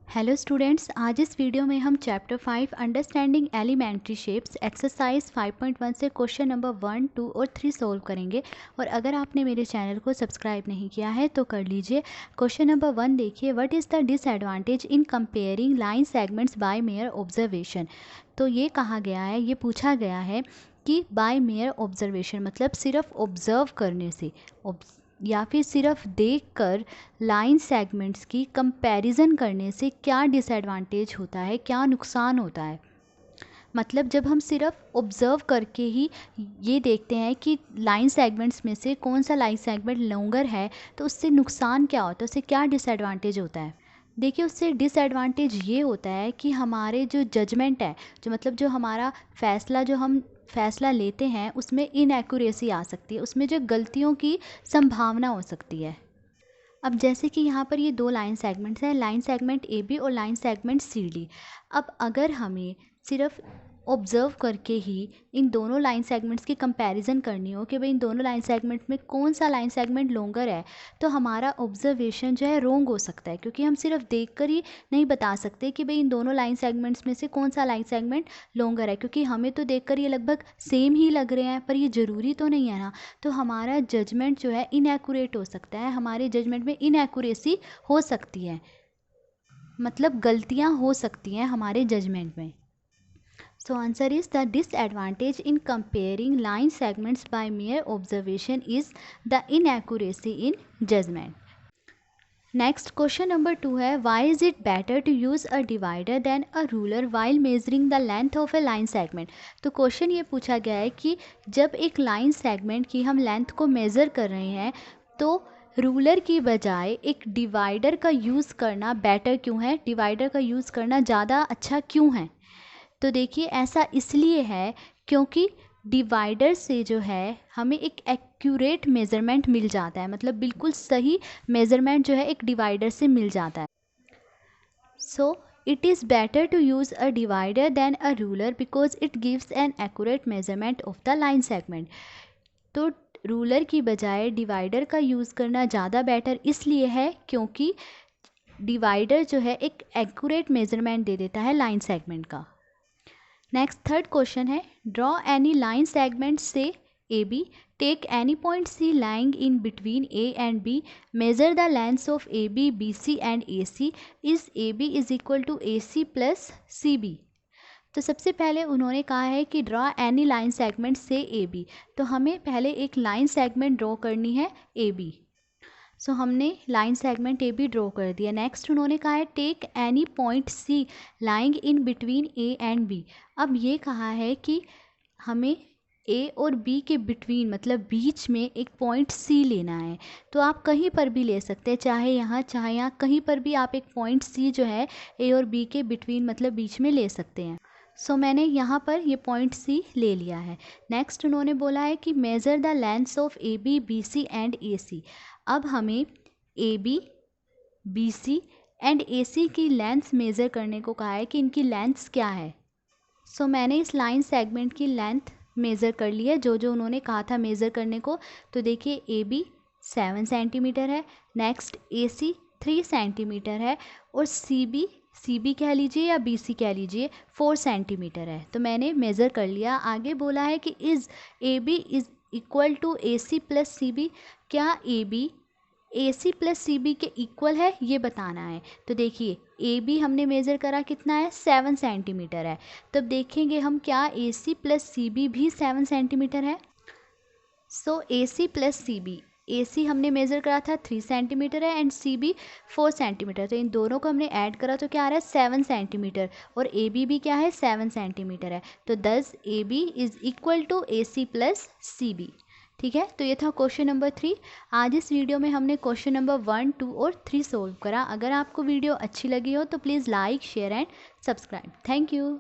Hello students, आज इस video में हम chapter 5 understanding elementary shapes exercise 5.1 से क्वेश्चन नंबर 1, 2 और 3 सोल्व करेंगे। और अगर आपने मेरे चैनल को सब्सक्राइब नहीं किया है तो कर लीजिए। क्वेश्चन नंबर 1 देखिए, what is the disadvantage in comparing line segments by mere observation. तो ये कहा गया है, ये पूछा गया है कि बाय मेयर ऑब्जर्वेशन मतलब सिर्फ ऑब्ज़र्व करने से या फिर सिर्फ देखकर लाइन सेगमेंट्स की कंपैरिजन करने से क्या डिसएडवांटेज होता है, क्या नुकसान होता है। मतलब जब हम सिर्फ ऑब्ज़र्व करके ही ये देखते हैं कि लाइन सेगमेंट्स में से कौन सा लाइन सेगमेंट लॉन्गर है तो उससे नुकसान क्या होता है, उससे क्या डिसएडवांटेज होता है। देखिए, उससे डिसएडवांटेज ये होता है कि हमारे जो जजमेंट है, जो मतलब जो हमारा फैसला, जो हम फैसला लेते हैं उसमें इनएक्यूरेसी आ सकती है, उसमें जो गलतियों की संभावना हो सकती है। अब जैसे कि यहाँ पर ये दो लाइन सेगमेंट्स हैं, लाइन सेगमेंट ए बी और लाइन सेगमेंट सी डी। अब अगर हमें सिर्फ ऑब्ज़र्व करके ही इन दोनों लाइन सेगमेंट्स की कंपैरिजन करनी हो कि भाई इन दोनों लाइन सेगमेंट में कौन सा लाइन सेगमेंट लॉन्गर है, तो हमारा ऑब्जर्वेशन जो है रोंग हो सकता है, क्योंकि हम सिर्फ देखकर ही नहीं बता सकते कि भाई इन दोनों लाइन सेगमेंट्स में से कौन सा लाइन सेगमेंट लॉन्गर है, क्योंकि हमें तो देखकर ये लगभग सेम ही लग रहे हैं, पर ये ज़रूरी तो नहीं है ना। तो हमारा जजमेंट जो है इनएक्यूरेट हो सकता है, हमारे जजमेंट में इनएक्यूरेसी हो सकती है, मतलब गलतियाँ हो सकती हैं हमारे जजमेंट में। So answer is the disadvantage in comparing line segments by mere observation is the inaccuracy in judgment. Next question number 2 है, why is it better to use a divider than a ruler while measuring the length of a line segment। तो question ये पूछा गया है कि जब एक line segment की हम लेंथ को मेज़र कर रहे हैं तो रूलर की बजाय एक डिवाइडर का यूज़ करना बेटर क्यों है, डिवाइडर का यूज़ करना ज़्यादा अच्छा क्यों है। तो देखिए, ऐसा इसलिए है क्योंकि डिवाइडर से जो है हमें एक एक्यूरेट मेज़रमेंट मिल जाता है, मतलब बिल्कुल सही मेज़रमेंट जो है एक डिवाइडर से मिल जाता है। So it is better to use a divider than a ruler because it gives an accurate measurement of the line segment. तो रूलर की बजाय डिवाइडर का यूज़ करना ज़्यादा बेटर इसलिए है क्योंकि डिवाइडर जो है एक एक्यूरेट मेज़रमेंट दे देता है लाइन सेगमेंट का। नेक्स्ट थर्ड क्वेश्चन है, ड्रॉ एनी लाइन सेगमेंट से A B, take any point C lying in between A and B, measure the lengths of A B, B C and A C, is A B is equal to A C plus C B. तो सबसे पहले उन्होंने कहा है कि draw any line segment से A B, तो हमें पहले एक लाइन सेगमेंट ड्रॉ करनी है ए बी। सो हमने line segment A B draw कर दिया। नेक्स्ट उन्होंने कहा है take any point C lying in between A and B. अब ये कहा है कि हमें ए और बी के बिटवीन मतलब बीच में एक पॉइंट सी लेना है। तो आप कहीं पर भी ले सकते हैं, चाहे यहाँ कहीं पर भी आप एक पॉइंट सी जो है ए और बी के बिटवीन मतलब बीच में ले सकते हैं। सो मैंने यहाँ पर ये पॉइंट सी ले लिया है। नेक्स्ट उन्होंने बोला है कि measure the lengths of A B, B C and A C. अब हमें A B, B C and A C की लेंथ्स मेज़र करने को कहा है कि इनकी लेंथ्स क्या है। सो मैंने इस लाइन सेगमेंट की लेंथ मेज़र कर ली है, जो जो उन्होंने कहा था मेज़र करने को। तो देखिए, ए बी 7 सेंटीमीटर है, नेक्स्ट ए सी 3 सेंटीमीटर है और सी बी कह लीजिए या बी सी कह लीजिए 4 सेंटीमीटर है। तो मैंने मेज़र कर लिया। आगे बोला है कि is A B is equal to A C plus C B, क्या A B A C plus C B के इक्वल है ये बताना है। तो देखिए, ए बी हमने मेज़र करा कितना है, 7 सेंटीमीटर है। तब देखेंगे हम क्या ए सी प्लस सी बी भी 7 सेंटीमीटर है। सो ए C plus C B, A सी हमने मेज़र करा था 3 सेंटीमीटर है एंड सी बी 4 सेंटीमीटर। तो इन दोनों को हमने ऐड करा तो क्या आ रहा है, 7 सेंटीमीटर, और ए बी भी क्या है, 7 सेंटीमीटर है। तो दस A B is equal to A C plus C B. ठीक है, तो ये था क्वेश्चन नंबर 3। आज इस वीडियो में हमने क्वेश्चन नंबर 1, 2 और 3 सोल्व करा। अगर आपको वीडियो अच्छी लगी हो तो please like, share and subscribe. Thank you.